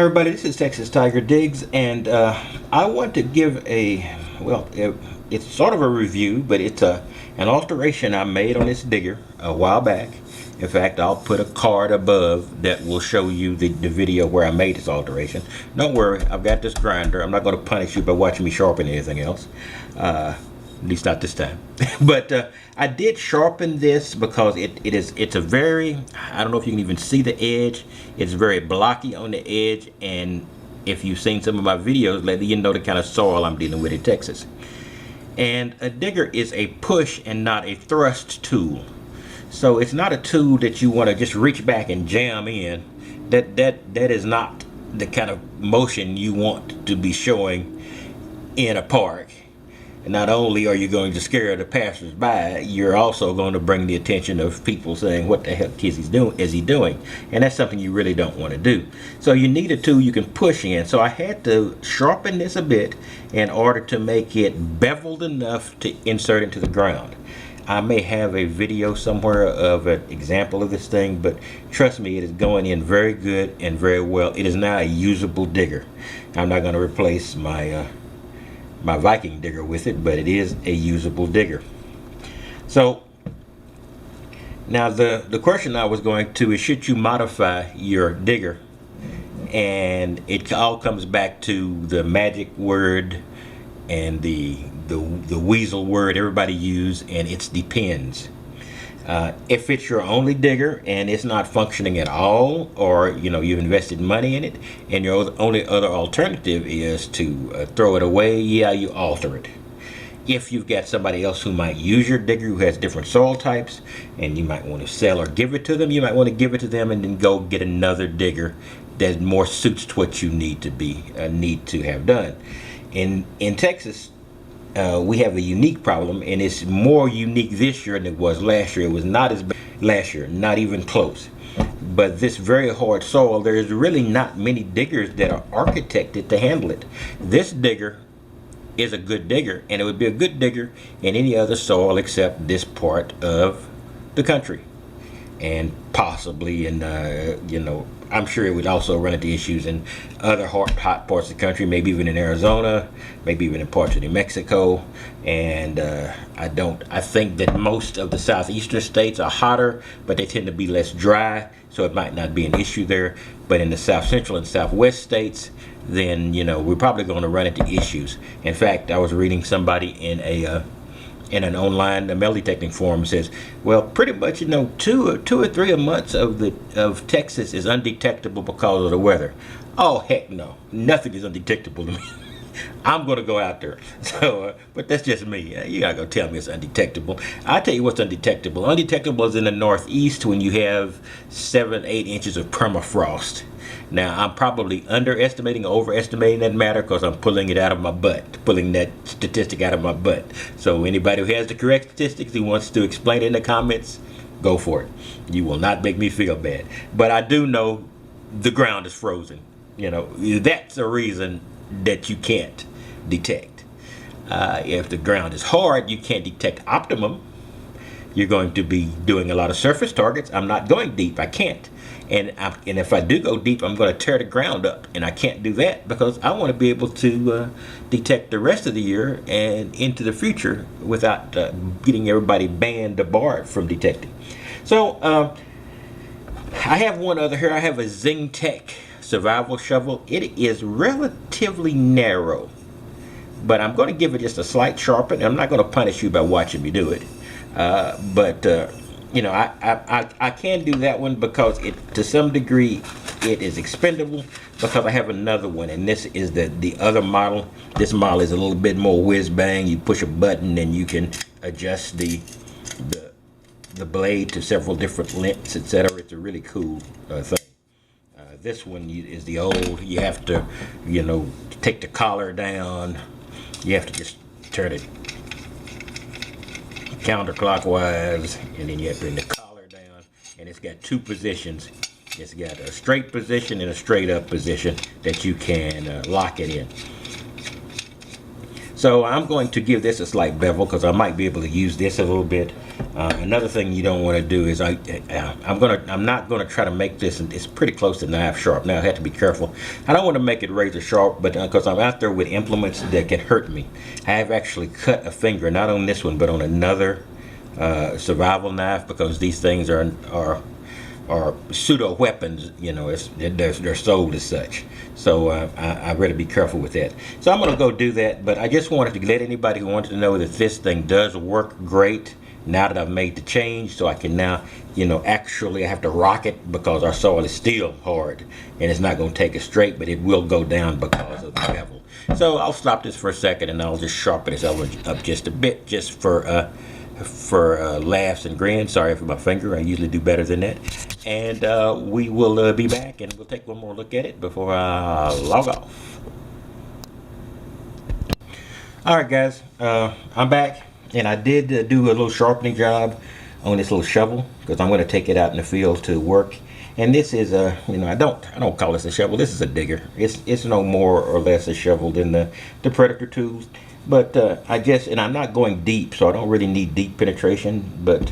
everybody, this is Texas Tiger Diggs, and I want to give it's sort of a review, but it's an alteration I made on this digger a while back. In fact, I'll put a card above that will show you the video where I made this alteration. Don't worry, I've got this grinder. I'm not going to punish you by watching me sharpen anything else. At least not this time. But I did sharpen this because it's a very, I don't know if you can even see the edge. It's very blocky on the edge, and if you've seen some of my videos lately, you know the kind of soil I'm dealing with in Texas. And a digger is a push and not a thrust tool. So it's not a tool that you want to just reach back and jam in. That is not the kind of motion you want to be showing in a park. And not only are you going to scare the passersby, you're also going to bring the attention of people saying, what the heck is he doing? And that's something you really don't want to do. So you need a tool you can push in. So I had to sharpen this a bit in order to make it beveled enough to insert into the ground. I may have a video somewhere of an example of this thing, but trust me, it is going in very good and very well. It is now a usable digger. I'm not going to replace my Viking digger with it, but it is a usable digger. So now the question I was going to is, should you modify your digger? And it all comes back to the magic word and the weasel word everybody use, and it's depends. If it's your only digger and it's not functioning at all, or you've invested money in it and your only other alternative is to throw it away, yeah, you alter it. If you've got somebody else who might use your digger who has different soil types and you might want to sell or give it to them, you might want to give it to them and then go get another digger that more suits to what you need to have done. In Texas, we have a unique problem, and it's more unique this year than it was last year. It was not as bad last year, not even close. But this very hard soil, there's really not many diggers that are architected to handle it. This digger is a good digger, and it would be a good digger in any other soil except this part of the country, and possibly in I'm sure it would also run into issues in other hot parts of the country, maybe even in Arizona, maybe even in parts of New Mexico. And I think that most of the southeastern states are hotter, but they tend to be less dry, so it might not be an issue there. But in the south central and southwest states, then we're probably going to run into issues. In fact, I was reading somebody in an online metal detecting forum says, well, pretty much 2 or 3 months of Texas is undetectable because of the weather. Oh heck no, nothing is undetectable to me. I'm going to go out there. So, but that's just me. You gotta go tell me it's undetectable. I'll tell you what's undetectable. Undetectable is in the northeast when you have 7-8 inches of permafrost. Now, I'm probably underestimating or overestimating that matter because I'm pulling it out of my butt, pulling that statistic out of my butt. So anybody who has the correct statistics who wants to explain it in the comments, go for it. You will not make me feel bad. But I do know the ground is frozen. That's a reason that you can't detect. If the ground is hard, you can't detect optimum. You're going to be doing a lot of surface targets. I'm not going deep. I can't. And if I do go deep, I'm going to tear the ground up, and I can't do that because I want to be able to detect the rest of the year and into the future without getting everybody banned or barred from detecting. So I have one other here. I have a Zing Tech survival shovel. It is relatively narrow, but I'm going to give it just a slight sharpen. I'm not going to punish you by watching me do it, I can do that one because to some degree it is expendable, because I have another one, and this is the other model. This model is a little bit more whiz bang. You push a button and you can adjust the blade to several different lengths, etc. It's a really cool thing. This one is the old. You have to take the collar down. You have to just turn it counterclockwise, and then you have to bring the collar down, and it's got 2 positions. It's got a straight position and a straight up position that you can lock it in. So I'm going to give this a slight bevel because I might be able to use this a little bit. Another thing you don't want to do is I'm not gonna try to make this. It's pretty close to knife sharp. Now I have to be careful. I don't want to make it razor sharp, but because I'm out there with implements that can hurt me. I have actually cut a finger, not on this one, but on another survival knife, because these things are pseudo weapons. You know, they're sold as such. So I better be careful with that. So I'm going to go do that. But I just wanted to let anybody who wanted to know that this thing does work great now that I've made the change. So I can now, you know, actually I have to rock it because our soil is still hard and it's not going to take it straight, but it will go down because of the bevel. So I'll stop this for a second and I'll just sharpen this up just a bit, just for laughs and grins. Sorry for my finger. I usually do better than that. And we will be back and we'll take one more look at it before I log off. Alright guys, I'm back, and I did do a little sharpening job on this little shovel because I'm going to take it out in the field to work. And this is a, you know, I don't call this a shovel. This is a digger. It's no more or less a shovel than the Predator tools. But I guess, and I'm not going deep, so I don't really need deep penetration. But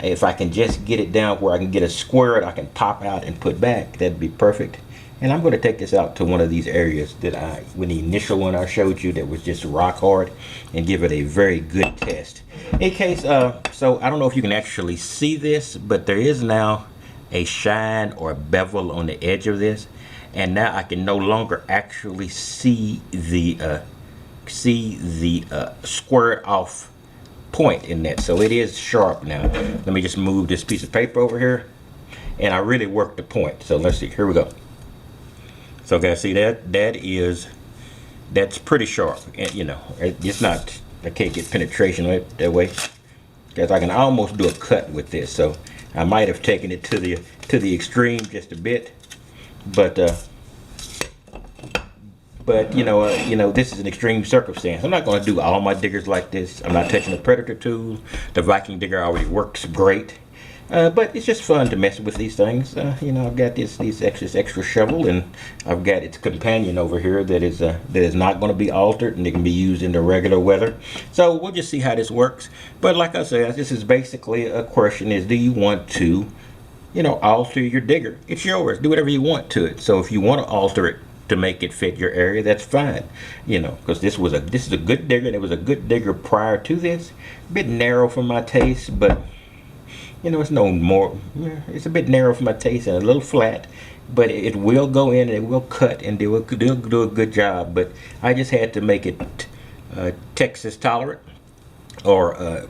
if I can just get it down where I can get a square I can pop out and put back, that'd be perfect. And I'm going to take this out to one of these areas that when the initial one I showed you that was just rock hard, and give it a very good test. In case, so I don't know if you can actually see this, but there is now a shine or a bevel on the edge of this. And now I can no longer actually see the squared off point in that. So it is sharp now. Let me just move this piece of paper over here, and I really worked the point. So let's see, here we go. So guys, see that's pretty sharp. And you know, it's not, I can't get penetration that way, because I can almost do a cut with this. So I might have taken it to the extreme just a bit, but you know, this is an extreme circumstance. I'm not going to do all my diggers like this. I'm not touching the Predator tool. The Viking digger already works great, but it's just fun to mess with these things. You know, I've got this extra shovel, and I've got its companion over here that is not going to be altered, and it can be used in the regular weather. So we'll just see how this works. But like I said, this is basically a question: is do you want to, you know, alter your digger? It's yours. Do whatever you want to it. So if you want to alter it to make it fit your area, that's fine, you know, because this is a good digger, and it was a good digger prior to this. A bit narrow for my taste, but you know, it's no more, it's a bit narrow for my taste and a little flat, but it will go in and it will cut, and they'll do a good job. But I just had to make it Texas tolerant, or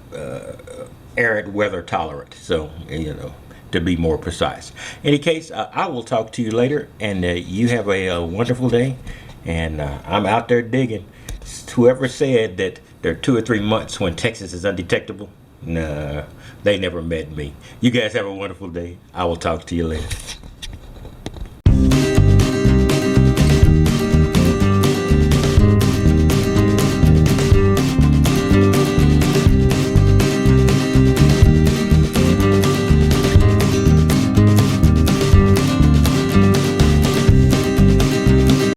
arid weather tolerant, so you know, to be more precise. In any case, I will talk to you later, and you have a wonderful day. And I'm out there digging. Whoever said that there are 2 or 3 months when Texas is undetectable, nah, they never met me. You guys have a wonderful day. I will talk to you later.